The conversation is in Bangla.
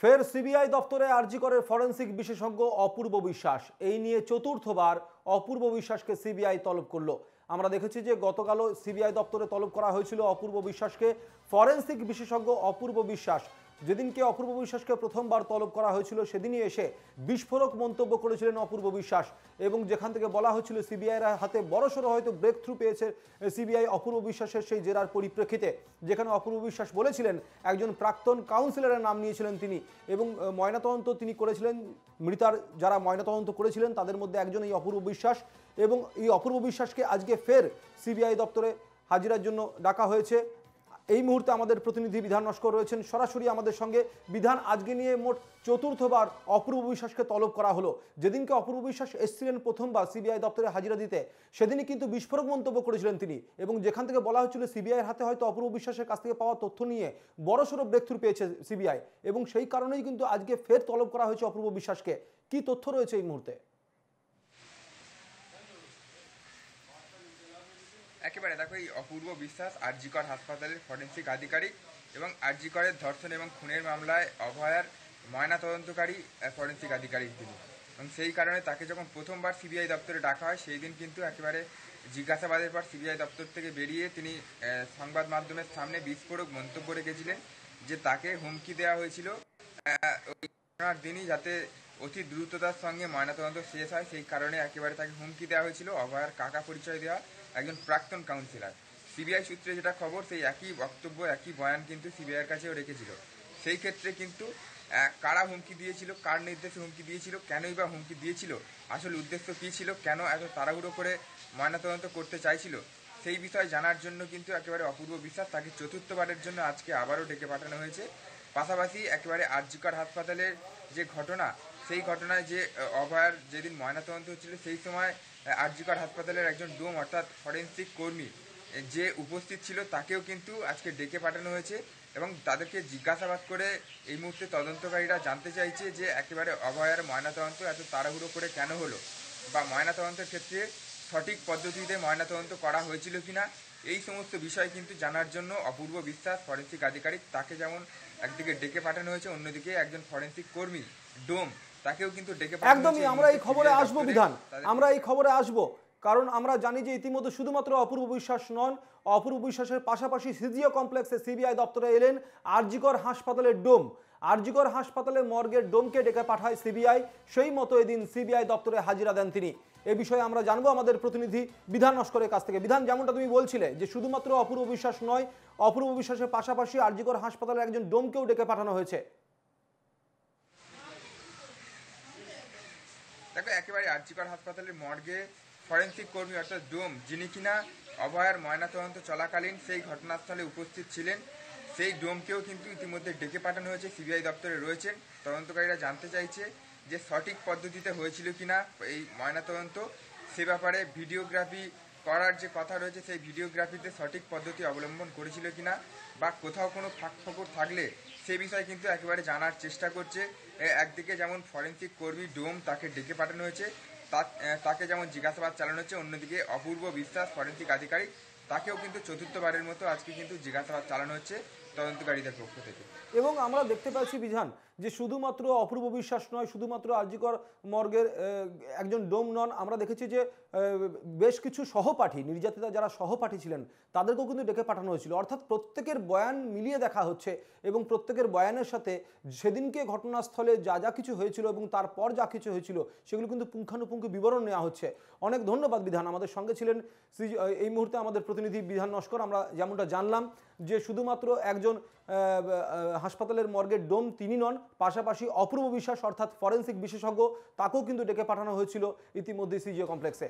ফের সিবিআই দপ্তরে আরজি করের ফরেন্সিক বিশেষজ্ঞ অপূর্ব বিশ্বাস। এই নিয়ে চতুর্থবার অপূর্ব বিশ্বাসকে সিবিআই তলব করলো। আমরা দেখেছি যে গতকালও সিবিআই দপ্তরে তলব করা হয়েছিল অপূর্ব বিশ্বাসকে। ফরেন্সিক বিশেষজ্ঞ অপূর্ব বিশ্বাস যেদিনকে অপূর্ব বিশ্বাসকে প্রথমবার তলব করা হয়েছিল সেদিনই এসে বিস্ফোরক মন্তব্য করেছিলেন অপূর্ব বিশ্বাস, এবং যেখান থেকে বলা হয়েছিল সিবিআইয়ের হাতে বড়সড় হয়তো ব্রেক থ্রু পেয়েছে সিবিআই অপূর্ব বিশ্বাসের সেই জেরার পরিপ্রেক্ষিতে, যেখানে অপূর্ব বিশ্বাস বলেছিলেন একজন প্রাক্তন কাউন্সিলরের নাম নিয়েছিলেন তিনি, এবং ময়নাতদন্ত তিনি করেছিলেন। মৃতার যারা ময়নাতদন্ত করেছিলেন তাদের মধ্যে একজন এই অপূর্ব বিশ্বাস, এবং এই অপূর্ব বিশ্বাসকে আজকে ফের সিবিআই দপ্তরে হাজিরার জন্য ডাকা হয়েছে। এই মুহূর্তে আমাদের প্রতিনিধি বিধান নস্কর রয়েছেন সরাসরি আমাদের সঙ্গে। বিধান, আজকে নিয়ে মোট চতুর্থবার অপূর্ব বিশ্বাসকে তলব করা হলো। যেদিনকে অপূর্ব বিশ্বাস এসেছিলেন প্রথমবার সিবিআই দপ্তরে হাজিরা দিতে, সেদিনই কিন্তু বিস্ফোরক মন্তব্য করেছিলেন তিনি, এবং যেখান থেকে বলা হচ্ছিল সিবিআইয়ের হাতে হয়তো অপূর্ব বিশ্বাসের কাছ থেকে পাওয়া তথ্য নিয়ে বড়সড় ব্রেকথ্রু পেয়েছে সিবিআই, এবং সেই কারণেই কিন্তু আজকে ফের তলব করা হয়েছে অপূর্ব বিশ্বাসকে। কি তথ্য রয়েছে এই মুহূর্তে? একেবারে দেখো, এই অপূর্ব বিশ্বাস আরজি কর হাসপাতালের ফরেন্সিক আধিকারিক এবং আরজি করের ধর্ষণ এবং খুনের মামলায় অভয়ার ময়নাতদন্তকারী ফরেন্সিক আধিকারিক তিনি, এবং সেই কারণে তাকে যখন প্রথমবার সিবিআই দপ্তরে ডাকা হয় সেই দিন কিন্তু একেবারে জিজ্ঞাসাবাদের পর সিবিআই দপ্তর থেকে বেরিয়ে তিনি সংবাদ মাধ্যমের সামনে বিস্ফোরক মন্তব্য রেখেছিলেন যে তাকে হুমকি দেওয়া হয়েছিল ওই ঘটনার দিনই যাতে অতি দ্রুততার সঙ্গে ময়নাতদন্ত শেষ হয়, সেই কারণে একেবারে তাকে হুমকি দেওয়া হয়েছিল। অভয়ার কাকা পরিচয় দেওয়া একজন প্রাক্তন কাউন্সিলর। সিবিআই সূত্রে যেটা খবর, সেই একই বক্তব্য একই বয়ান কিন্তু সিবিআইয়ের কাছেও রেখেছিল। সেই ক্ষেত্রে কিন্তু কারা হুমকি দিয়েছিল, কার নির্দেশে হুমকি দিয়েছিল, কেনই বা হুমকি দিয়েছিল, আসল উদ্দেশ্য কী ছিল, কেন এত তাড়াহুড়ো করে ময়নাতদন্ত করতে চাইছিল, সেই বিষয় জানার জন্য কিন্তু একেবারে অপূর্ব বিশ্বাস তাকে চতুর্থবারের জন্য আজকে আবারও ডেকে পাঠানো হয়েছে। পাশাপাশি একেবারে আরজি কর হাসপাতালের যে ঘটনা, সেই ঘটনায় যে অভয়ার যেদিন ময়নাতদন্ত হচ্ছিল সেই সময় আরজি কর হাসপাতালের একজন ডোম অর্থাৎ ফরেন্সিক কর্মী যে উপস্থিত ছিল তাকেও কিন্তু আজকে ডেকে পাঠানো হয়েছে, এবং তাদেরকে জিজ্ঞাসাবাদ করে এই মুহূর্তে তদন্তকারীরা জানতে চাইছে যে একেবারে অভয়ার ময়নাতদন্ত এত তাড়াহুড়ো করে কেন হলো, বা ময়নাতদন্তের ক্ষেত্রে সঠিক পদ্ধতিতে ময়নাতদন্ত করা হয়েছিল কিনা, এই সমস্ত বিষয় কিন্তু জানার জন্য অপূর্ব বিশ্বাস ফরেন্সিক আধিকারিক তাকে যেমন একদিকে ডেকে পাঠানো হয়েছে, অন্যদিকে একজন ফরেন্সিক কর্মী ডোম তাকেও কিন্তু ডেকে পাঠানো হয়েছে। একদমই আমরা এই খবরে আসবো বিধান, আমরা এই খবরে আসবো, কারণ আমরা জানি যে ইতিমধ্যে শুধুমাত্র অপূর্ব বিশ্বাস নন, অপূর্ব বিশ্বাসের পাশাপাশি সিজিও কমপ্লেক্সে সিবিআই দপ্তরে এলেন আরজি কর হাসপাতালের ডোম। আরজি কর হাসপাতালের মর্গের ডোমকে ডেকে পাঠায় সিবিআই, সেই মতো এদিন সিবিআই দপ্তরে হাজিরা দেন তিনি। এ বিষয়ে আমরা জানবো আমাদের প্রতিনিধি বিধান নস্করের কাছ থেকে। বিধান, যেমনটা তুমি বলছিলে যে শুধুমাত্র অপূর্ব বিশ্বাস নয়, অপূর্ব বিশ্বাসের পাশাপাশি আরজি কর হাসপাতালের একজন ডোমকেও ডেকে পাঠানো হয়েছে। দেখো, একেবারে আরজি কর হাসপাতালের মর্গে ফরেন্সিক কর্মী অর্থাৎ ডোম, যিনি কিনা অভয়ার ময়নাতদন্ত চলাকালীন সেই ঘটনাস্থলে উপস্থিত ছিলেন, সেই ডোমকেও কিন্তু ইতিমধ্যে ডেকে পাঠানো হয়েছে। সিবিআই দপ্তরে রয়েছেন। তদন্তকারীরা জানতে চাইছে যে সঠিক পদ্ধতিতে হয়েছিল কিনা এই ময়নাতদন্ত, সে ব্যাপারে ভিডিওগ্রাফি করার যে কথা রয়েছে সেই ভিডিওগ্রাফিতে সঠিক পদ্ধতি অবলম্বন করেছিল কিনা, বা কোথাও কোনো ফাঁকফোকর থাকলে সে বিষয়ে কিন্তু একেবারে জানার চেষ্টা করছে। একদিকে যেমন ফরেন্সিক কর্মী ডোম তাকে ডেকে পাঠানো হয়েছে, তাকে যেমন জিজ্ঞাসাবাদ চালানো হচ্ছে, অন্যদিকে অপূর্ব বিশ্বাস ফরেন্সিক আধিকারিক তাকেও কিন্তু চতুর্থবারের মতো আজকে কিন্তু জিজ্ঞাসাবাদ চালানো হচ্ছে তদন্তকারীদের পক্ষ থেকে। এবং আমরা দেখতে পাচ্ছি বিধান যে শুধুমাত্র অপূর্ব বিশ্বাস নয়, শুধুমাত্র আরজি কর মর্গের একজন ডোম নন, আমরা দেখেছি যে বেশ কিছু সহপাঠী, নির্যাতিতা যারা সহপাঠী ছিলেন তাদেরকেও কিন্তু ডেকে পাঠানো হয়েছিল। অর্থাৎ প্রত্যেকের বয়ান মিলিয়ে দেখা হচ্ছে, এবং প্রত্যেকের বয়ানের সাথে সেদিনকে ঘটনাস্থলে যা যা কিছু হয়েছিল এবং তারপর যা কিছু হয়েছিল সেগুলো কিন্তু পুঙ্খানুপুঙ্খ বিবরণ নেওয়া হচ্ছে। অনেক ধন্যবাদ বিধান, আমাদের সঙ্গে ছিলেন এই মুহূর্তে আমাদের প্রতিনিধি বিধান নস্কর। আমরা যেমনটা জানলাম যে শুধুমাত্র একজন হাসপাতালের মর্গের ডোম তিনি নন, পাশাপাশি অপূর্ব বিশ্বাস অর্থাৎ ফরেন্সিক বিশেষজ্ঞ তাকেও কিন্তু ডেকে পাঠানো হয়েছিল ইতিমধ্যে সিজিও কমপ্লেক্সে।